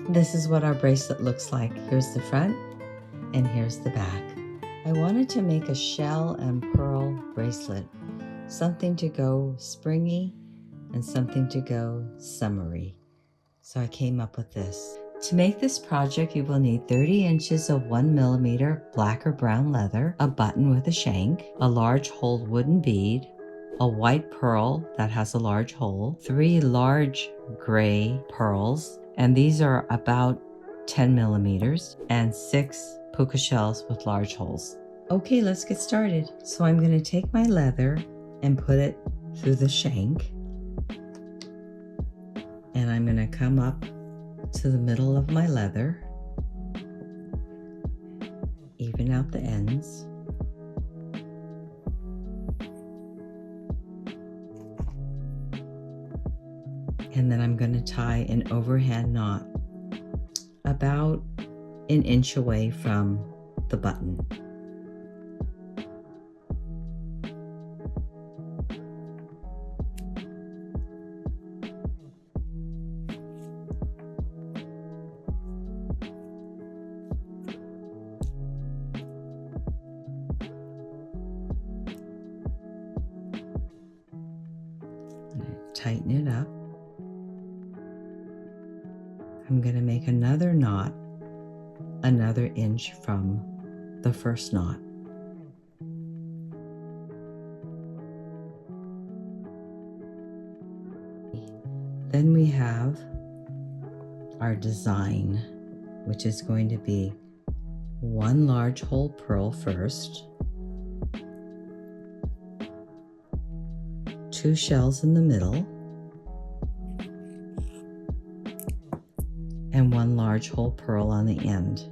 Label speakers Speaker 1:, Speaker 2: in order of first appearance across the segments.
Speaker 1: This is what our bracelet looks like. Here's the front and here's the back. I wanted to make a shell and pearl bracelet, something to go springy and something to go summery. So I came up with this. To make this project, you will need 30 inches of 1mm black or brown leather, a button with a shank, a large hole wooden bead, a white pearl that has a large hole, 3 large gray pearls, and these are about 10 millimeters, and 6 puka shells with large holes. Okay, let's get started. So I'm going to take my leather and put it through the shank, and I'm going to come up to the middle of my leather, even out the ends, and then I'm going to tie an overhand knot about an inch away from the button. Tighten it up. I'm going to make another knot another inch from the first knot. Then we have our design, which is going to be 1 large hole pearl first, 2 shells in the middle, and 1 large hole pearl on the end.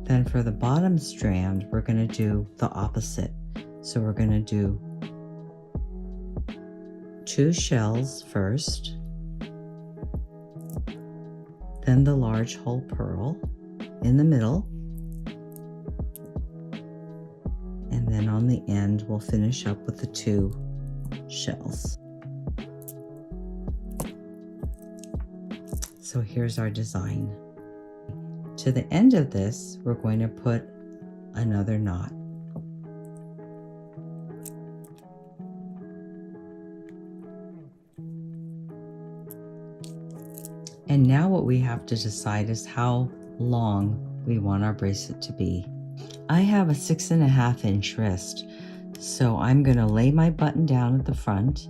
Speaker 1: Then for the bottom strand, we're going to do the opposite. So we're going to do 2 shells first, then the large hole pearl in the middle, and then on the end we'll finish up with the 2 shells. So here's our design. To the end of this, we're going to put another knot. And now what we have to decide is how long we want our bracelet to be. I have a 6.5 inch wrist, so I'm going to lay my button down at the front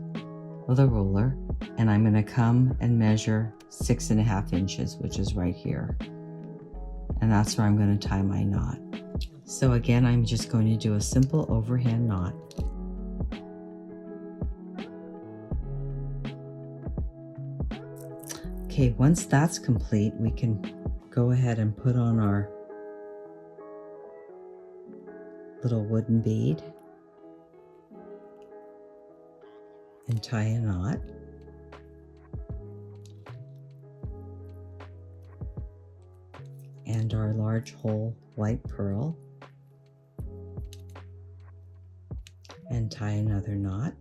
Speaker 1: with a ruler, and I'm going to come and measure 6.5 inches, which is right here. And that's where I'm going to tie my knot. So again, I'm just going to do a simple overhand knot. Okay, once that's complete, we can go ahead and put on our little wooden bead and tie a knot. And our large hole white pearl, and tie another knot.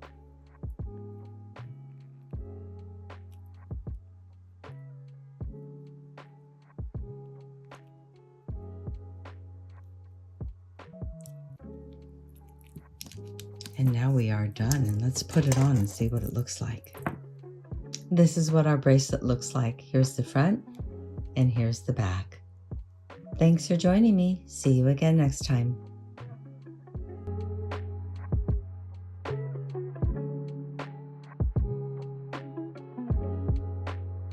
Speaker 1: And now we are done, and let's put it on and see what it looks like. This is what our bracelet looks like. Here's the front and here's the back. Thanks for joining me. See you again next time.